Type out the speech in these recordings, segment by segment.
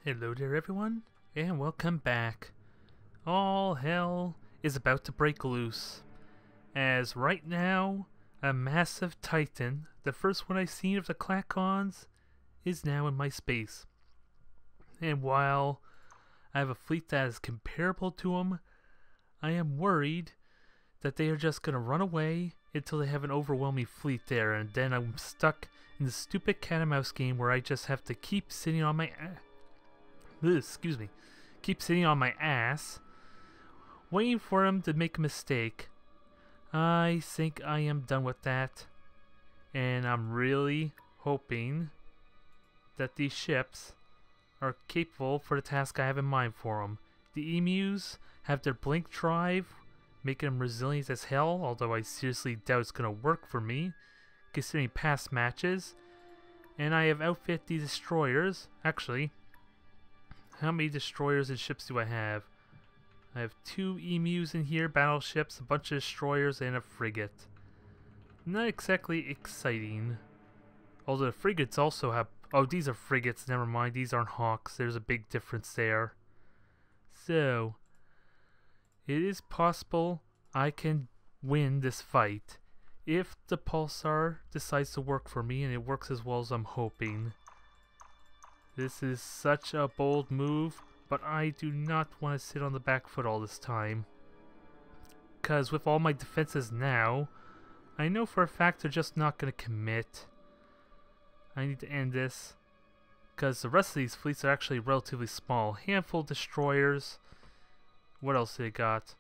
Hello there everyone, and welcome back. All hell is about to break loose, as right now, a massive titan, the first one I've seen of the Klackons, is now in my space. And while I have a fleet that is comparable to him, I am worried that they are just going to run away until they have an overwhelming fleet there, and then I'm stuck in the stupid cat and mouse game where I just have to keep sitting on my keep sitting on my ass, waiting for him to make a mistake. I think I am done with that, and I'm really hoping that these ships are capable for the task I have in mind for them. The emus have their blink drive, making them resilient as hell, although I seriously doubt it's going to work for me, considering past matches. And I have outfit these destroyers. Actually, how many destroyers and ships do I have? I have 2 emus in here, battleships, a bunch of destroyers, and a frigate. Not exactly exciting. Although the frigates also have... Oh, these are frigates, never mind, these aren't hawks. There's a big difference there. So, it is possible I can win this fight if the pulsar decides to work for me and it works as well as I'm hoping. This is such a bold move, but I do not want to sit on the back foot all this time. Because with all my defenses now, I know for a fact they're just not going to commit. I need to end this, because the rest of these fleets are actually relatively small. Handful of destroyers. What else they got?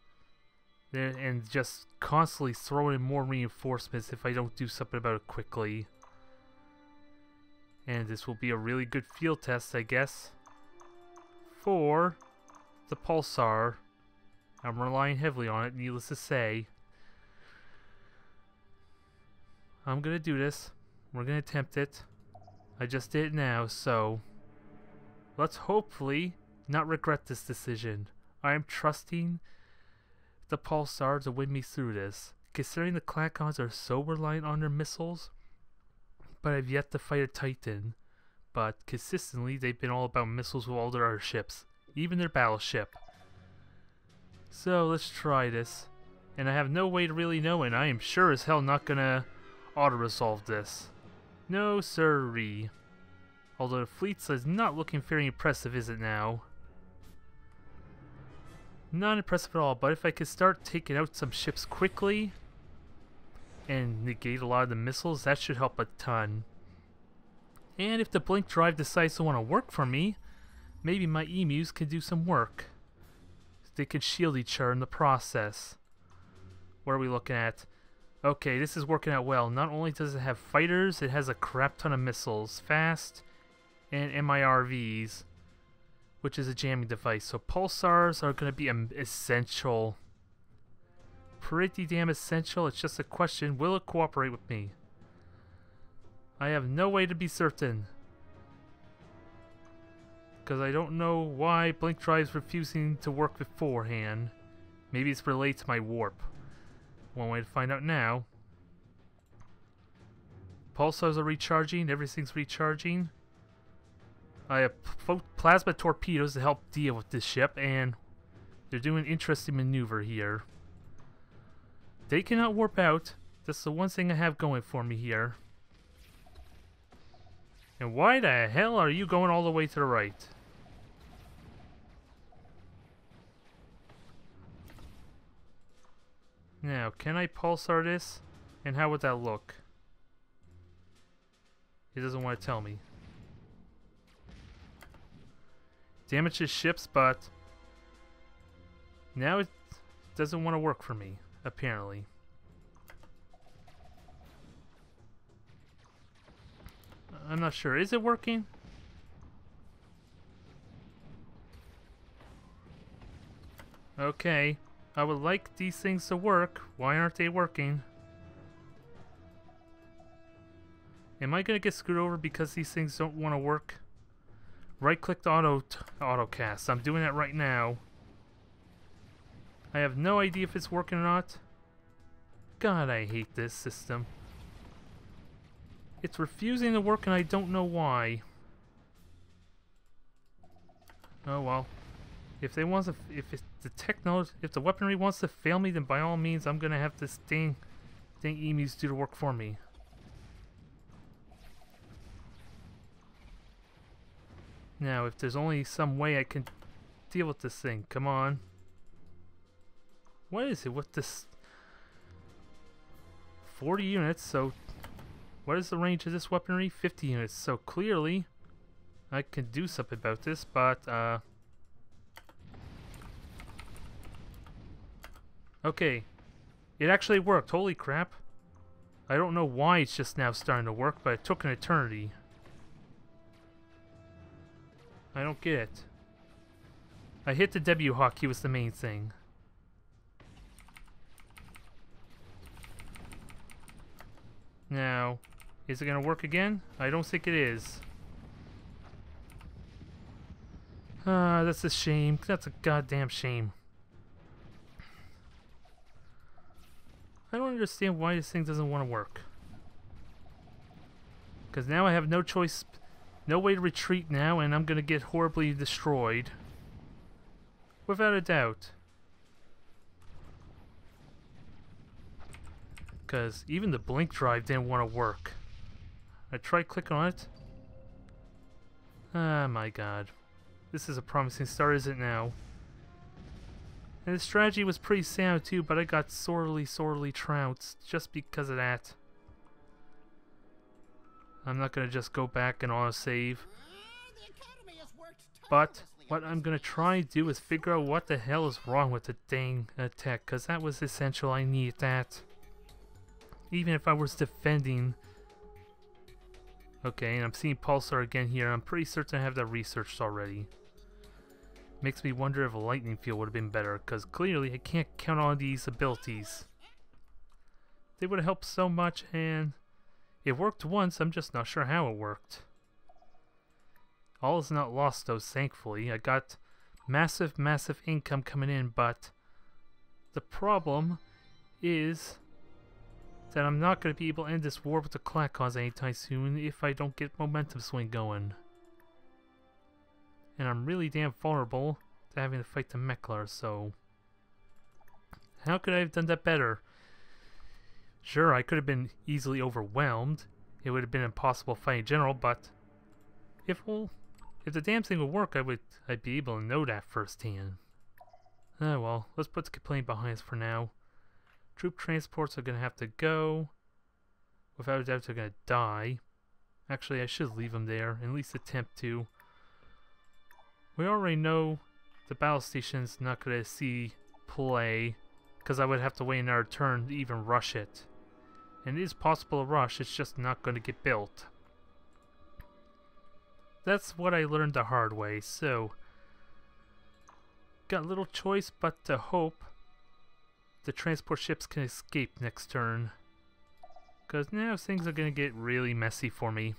And just constantly throwing in more reinforcements if I don't do something about it quickly. And this will be a really good field test, I guess, for the pulsar. I'm relying heavily on it, needless to say. I'm gonna do this. We're gonna attempt it. I just did it now, so let's hopefully not regret this decision. I am trusting the pulsar to win me through this, considering the Klackons are so reliant on their missiles. But I've yet to fight a titan. But consistently, they've been all about missiles with all their other ships, even their battleship. So let's try this. And I have no way to really know, and I am sure as hell not gonna auto-resolve this. No sirree. Although the fleet is not looking very impressive, is it now? Not impressive at all, but if I could start taking out some ships quickly and negate a lot of the missiles, that should help a ton. And if the blink drive decides to want to work for me, maybe my emus can do some work. They can shield each other in the process. What are we looking at? Okay, this is working out well. Not only does it have fighters, it has a crap ton of missiles. Fast and MIRVs, which is a jamming device. So pulsars are going to be essential. Pretty damn essential. It's just a question, will it cooperate with me? I have no way to be certain, because I don't know why blink drive's refusing to work beforehand. Maybe it's related to my warp. One way to find out now. Pulsars are recharging, everything's recharging. I have plasma torpedoes to help deal with this ship, and they're doing an interesting maneuver here. They cannot warp out. That's the one thing I have going for me here. And why the hell are you going all the way to the right? Now, can I pulsar this? And how would that look? It doesn't want to tell me. Damages ships, but now it doesn't want to work for me, apparently. I'm not sure. Is it working? Okay. I would like these things to work. Why aren't they working? Am I going to get screwed over because these things don't want to work? Right-click to autocast. I'm doing that right now. I have no idea if it's working or not. God, I hate this system. It's refusing to work and I don't know why. Oh well. If they want to, if the weaponry wants to fail me, then by all means, I'm gonna have this dang emus do the work for me. Now, if there's only some way I can deal with this thing, come on. What is it with this? 40 units, so what is the range of this weaponry? 50 units, so clearly I can do something about this, but okay, it actually worked. Holy crap. I don't know why it's just now starting to work, but it took an eternity. I don't get it. I hit the W hotkey was the main thing. Now, is it going to work again? I don't think it is. Ah, that's a shame. That's a goddamn shame. I don't understand why this thing doesn't want to work. Because now I have no choice, no way to retreat now, and I'm going to get horribly destroyed. Without a doubt. Because even the blink drive didn't want to work. I tried clicking on it. Ah, my god. This is a promising start, isn't it now? And the strategy was pretty sound too, but I got sorely trounced just because of that. I'm not going to just go back and autosave. But what I'm going to try to do is figure out what the hell is wrong with the dang tech, because that was essential. I need that. Even if I was defending. Okay, and I'm seeing Pulsar again here. I'm pretty certain I have that researched already. Makes me wonder if a lightning field would have been better, because clearly I can't count on these abilities. They would have helped so much, and it worked once. I'm just not sure how it worked. All is not lost though, thankfully. I got massive income coming in, but the problem is that I'm not going to be able to end this war with the Klackons anytime soon if I don't get momentum swing going. And I'm really damn vulnerable to having to fight the Mechlar, so how could I have done that better? Sure, I could have been easily overwhelmed. It would have been impossible fighting in general, but if the damn thing would work, I'd be able to know that firsthand. Oh well, let's put the complaint behind us for now. Troop transports are gonna have to go. Without a doubt, they're gonna die. Actually, I should leave them there, at least attempt to. We already know the battle station's not gonna see play, because I would have to wait another turn to even rush it. And it is possible to rush, it's just not gonna get built. That's what I learned the hard way, so got little choice but to hope the transport ships can escape next turn. Because now things are gonna get really messy for me.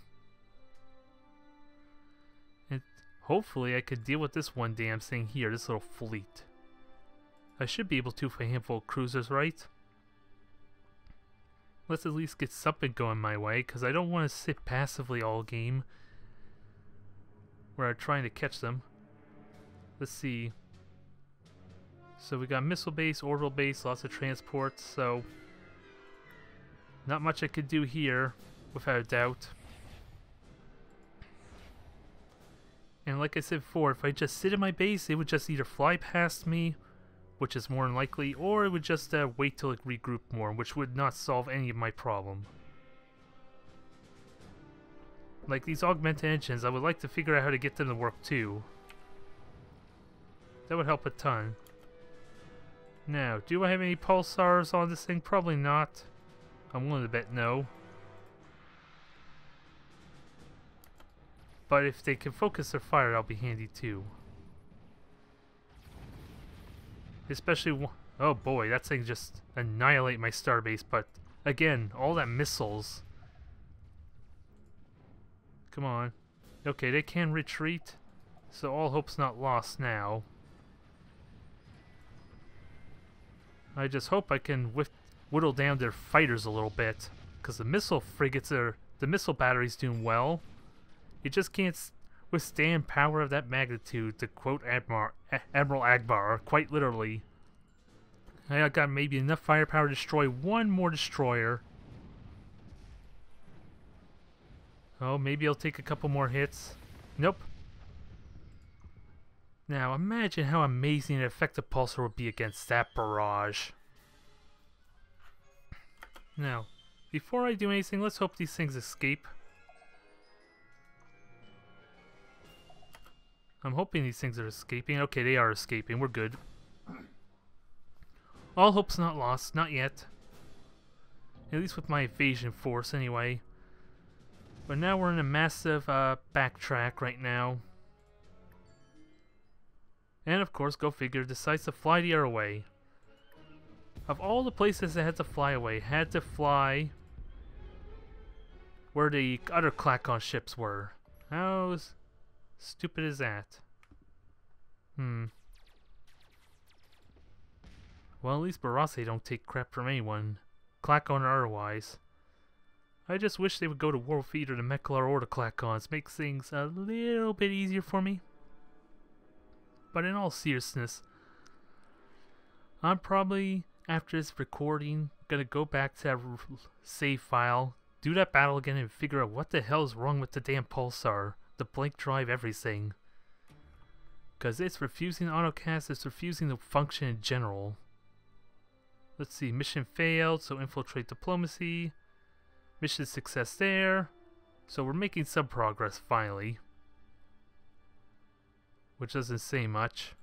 And hopefully I could deal with this one damn thing here, this little fleet. I should be able to for a handful of cruisers, right? Let's at least get something going my way, because I don't want to sit passively all game where I'm trying to catch them. Let's see. So we got missile base, orbital base, lots of transports, so not much I could do here, without a doubt. And like I said before, if I just sit in my base, it would just either fly past me, which is more than likely, or it would just wait till it regrouped more, which would not solve any of my problem. Like these augmented engines, I would like to figure out how to get them to work too. That would help a ton. Now, do I have any pulsars on this thing? Probably not. I'm willing to bet no. But if they can focus their fire, that'll be handy too. Especially, oh boy, that thing just annihilate my starbase. But again, all that missiles. Come on. Okay, they can retreat, so all hope's not lost now. I just hope I can whittle down their fighters a little bit, because the missile frigates are, the missile battery's doing well. We just can't withstand power of that magnitude, to quote Admiral Akbar, quite literally. I got maybe enough firepower to destroy one more destroyer. Oh, maybe I'll take a couple more hits. Nope. Now, imagine how amazing an effective pulsar would be against that barrage. Now, before I do anything, let's hope these things escape. I'm hoping these things are escaping. Okay, they are escaping. We're good. All hope's not lost. Not yet. At least with my evasion force, anyway. But now we're in a massive backtrack right now. And of course, go figure, decides to fly the other way. Of all the places that had to fly away, had to fly where the other Klackon ships were. How stupid is that? Well, at least Barase don't take crap from anyone, Klackon or otherwise. I just wish they would go to war with either the Meklar or the Klackons. Makes things a little bit easier for me. But in all seriousness, I'm probably, after this recording, gonna go back to that save file, do that battle again, and figure out what the hell is wrong with the damn pulsar, the blink drive, everything. Because it's refusing autocast, it's refusing to function in general. Let's see, mission failed, so infiltrate diplomacy. Mission success there. So we're making some progress, finally. Which doesn't say much.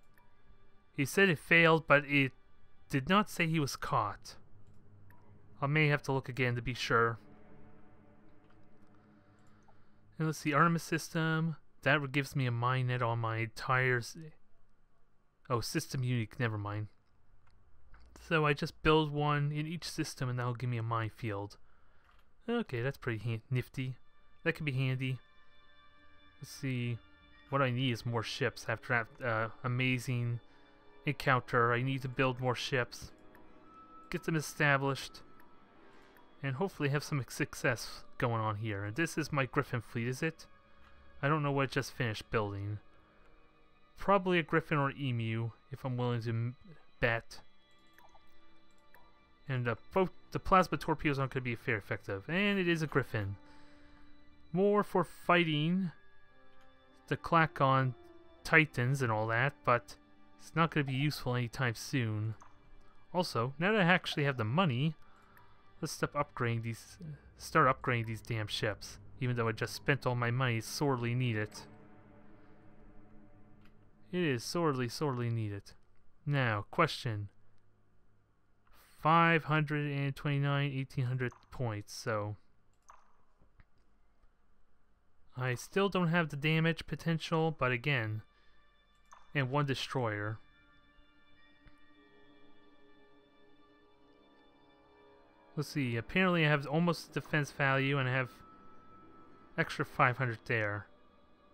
He said it failed, but it did not say he was caught. I may have to look again to be sure. And let's see, Artemis system. That gives me a mine net on my entire... Oh, system unique, never mind. So I just build one in each system and that'll give me a minefield. Okay, that's pretty nifty. That could be handy. Let's see. What I need is more ships after that amazing encounter. I need to build more ships. Get them established. And hopefully have some success going on here. And this is my Griffin fleet, is it? I don't know what I just finished building. Probably a Griffin or Emu, if I'm willing to bet. And the plasma torpedoes aren't going to be very effective. And it is a Griffin. More for fighting the Klackon Titans and all that, but it's not going to be useful anytime soon. Also, now that I actually have the money, let's start upgrading these damn ships. Even though I just spent all my money, it's sorely needed. It is sorely needed. Now, question. 529, 1800 points, so... I still don't have the damage potential, but again... And one destroyer. Let's see, apparently I have almost defense value, and I have... extra 500 there.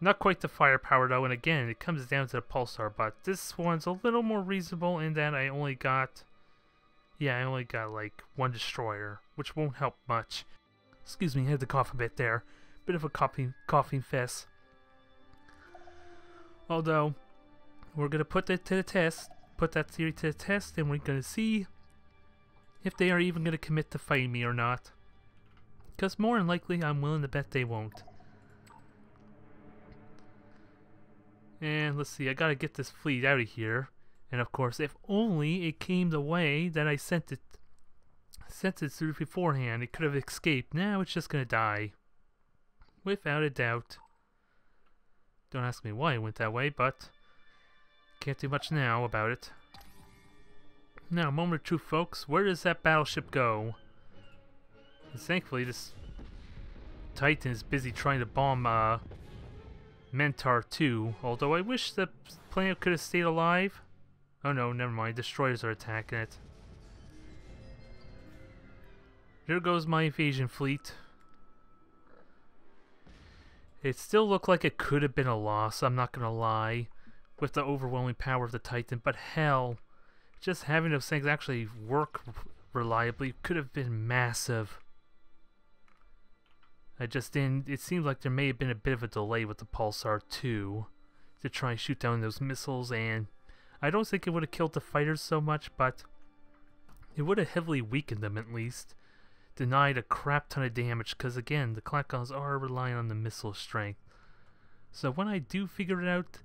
Not quite the firepower though, and again, it comes down to the pulsar, but this one's a little more reasonable in that I only got... Yeah, I only got like one destroyer, which won't help much. Excuse me, I had to cough a bit there. Bit of a coughing fest. Although, we're going to put that to the test, put that theory to the test, and we're going to see if they are even going to commit to fighting me or not. Because more than likely, I'm willing to bet they won't. And let's see, I gotta get this fleet out of here. And of course, if only it came the way that I sent it through beforehand, it could have escaped. Now it's just gonna die. Without a doubt. Don't ask me why it went that way, but can't do much now about it. Now, moment of truth, folks. Where does that battleship go? And thankfully, this Titan is busy trying to bomb Mentar 2. Although I wish the planet could have stayed alive. Oh no, never mind. Destroyers are attacking it. There goes my invasion fleet. It still looked like it could have been a loss, I'm not gonna lie, with the overwhelming power of the Titan, but hell, just having those things actually work reliably could have been massive. I just didn't... It seems like there may have been a bit of a delay with the Pulsar 2 to try and shoot down those missiles, and I don't think it would have killed the fighters so much, but it would have heavily weakened them at least. Denied a crap ton of damage, because again, the Klackons are relying on the missile strength. So when I do figure it out,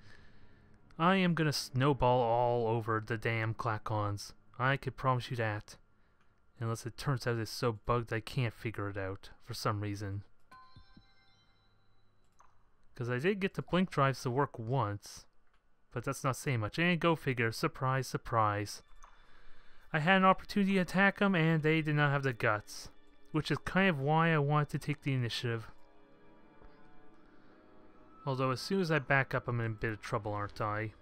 I am going to snowball all over the damn Klackons. I can promise you that. Unless it turns out it's so bugged I can't figure it out for some reason. Because I did get the blink drives to work once, but that's not saying much. And go figure, surprise, surprise. I had an opportunity to attack them and they did not have the guts. Which is kind of why I wanted to take the initiative. Although as soon as I back up I'm in a bit of trouble, aren't I?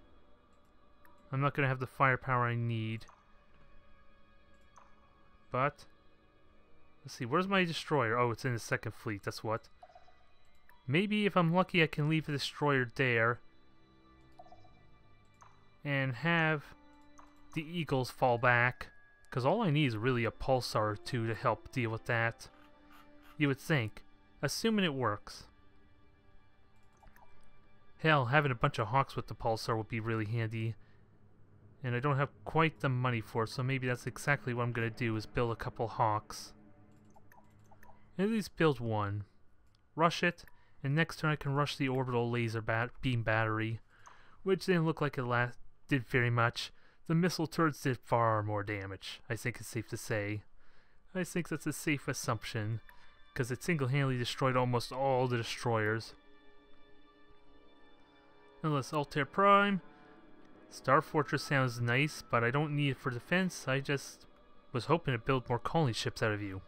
I'm not going to have the firepower I need. But, let's see, where's my destroyer? Oh, it's in the second fleet, that's what. Maybe if I'm lucky I can leave the destroyer there and have the Eagles fall back. Because all I need is really a Pulsar or two to help deal with that. You would think. Assuming it works. Hell, having a bunch of Hawks with the Pulsar would be really handy. And I don't have quite the money for it, so maybe that's exactly what I'm going to do, is build a couple Hawks. At least build one. Rush it, and next turn I can rush the orbital laser beam battery. Which didn't look like it did very much. The missile turrets did far more damage, I think it's safe to say. I think that's a safe assumption, because it single-handedly destroyed almost all the destroyers. Unless Altair Prime. Star Fortress sounds nice, but I don't need it for defense. I just was hoping to build more colony ships out of you.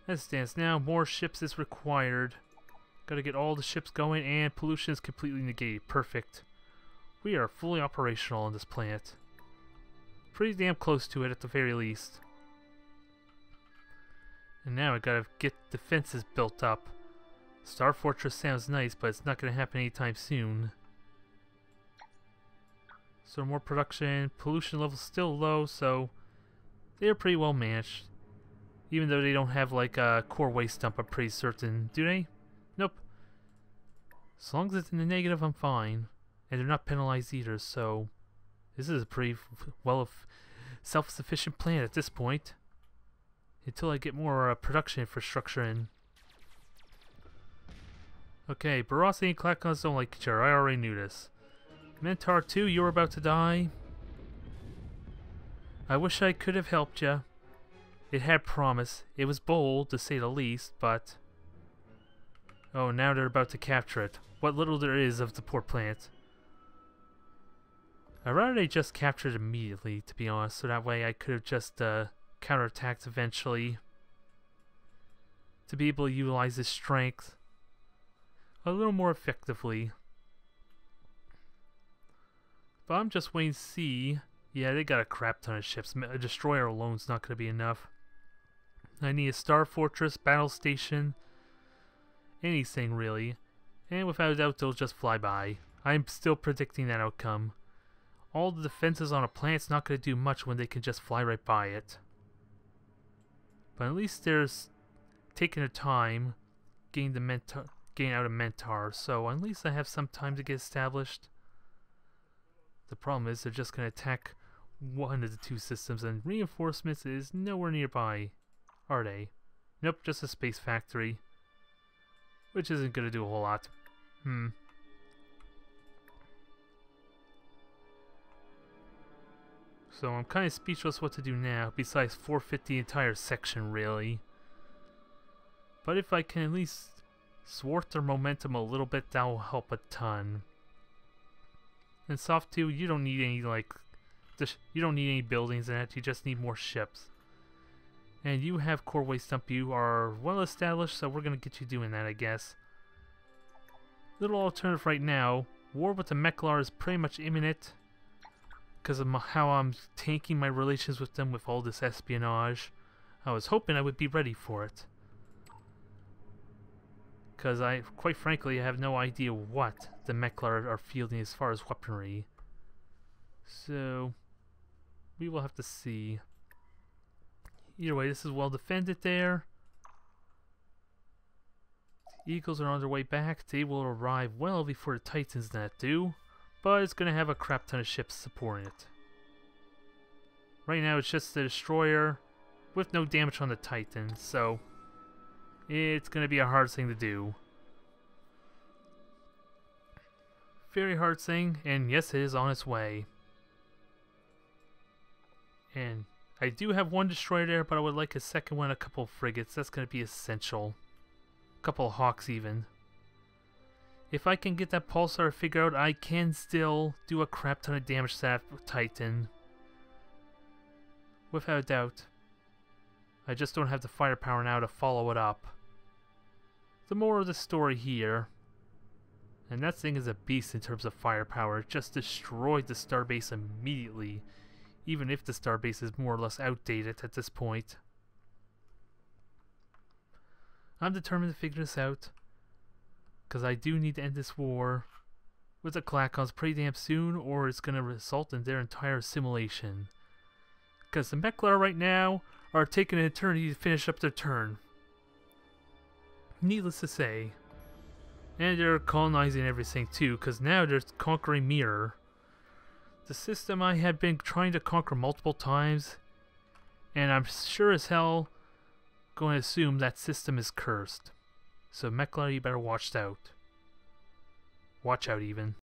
As it stands now, more ships is required. Gotta get all the ships going, and pollution is completely negated. Perfect. We are fully operational on this planet. Pretty damn close to it at the very least. And now I gotta get defenses built up. Star Fortress sounds nice, but it's not gonna happen anytime soon. So more production, pollution level's still low, so they're pretty well managed. Even though they don't have like a core waste dump, I'm pretty certain. Do they? Nope. As long as it's in the negative, I'm fine. And they're not penalized either, so this is a pretty self-sufficient plan at this point. Until I get more production infrastructure in. Okay, Barossi and Klackons don't like each other. I already knew this. Mentor 2, you were about to die. I wish I could have helped you. It had promise. It was bold, to say the least, but... Oh, now they're about to capture it. What little there is of the poor planet. I'd rather they just captured it immediately, to be honest, so that way I could have just counterattacked eventually. To be able to utilize his strength a little more effectively. But I'm just waiting to see. Yeah, they got a crap ton of ships. A destroyer alone's not going to be enough. I need a Star Fortress, battle station, anything really. And without a doubt, they'll just fly by. I'm still predicting that outcome. All the defenses on a planet's not going to do much when they can just fly right by it. But at least there's taking the time getting out of Mentor, so at least I have some time to get established. The problem is they're just going to attack one of the two systems, and reinforcements is nowhere nearby, are they? Nope, just a space factory, which isn't going to do a whole lot. So I'm kind of speechless what to do now, besides forfeit the entire section, really. But if I can at least thwart their momentum a little bit, that will help a ton. And Soft 2, you don't need any, you don't need any buildings in it, you just need more ships. And you have core waste dump, you are well established, so we're going to get you doing that, I guess. Little alternative right now, war with the Mechlar is pretty much imminent. Because of how I'm tanking my relations with them with all this espionage. I was hoping I would be ready for it. Because quite frankly, I have no idea what the Mechlar are fielding as far as weaponry. So, we will have to see. Either way, this is well defended there. Eagles are on their way back. They will arrive well before the Titans that do, but it's going to have a crap ton of ships supporting it. Right now it's just the destroyer with no damage on the Titans, so it's going to be a hard thing to do. Very hard thing, and yes, it is on its way. And I do have one destroyer there, but I would like a second one, a couple of frigates. That's going to be essential. A couple of hawks even. If I can get that pulsar figured out, I can still do a crap ton of damage to that Titan. Without a doubt. I just don't have the firepower now to follow it up. The moral of the story here, and that thing is a beast in terms of firepower, it just destroyed the starbase immediately, even if the starbase is more or less outdated at this point. I'm determined to figure this out, because I do need to end this war with the Klackons pretty damn soon, or it's going to result in their entire assimilation. Because the Meklar right now are taking an eternity to finish up their turn. Needless to say. And they're colonizing everything too, because now they're conquering Mirror. The system I had been trying to conquer multiple times, and I'm sure as hell going to assume that system is cursed. So Meklar, you better watch out. Watch out even.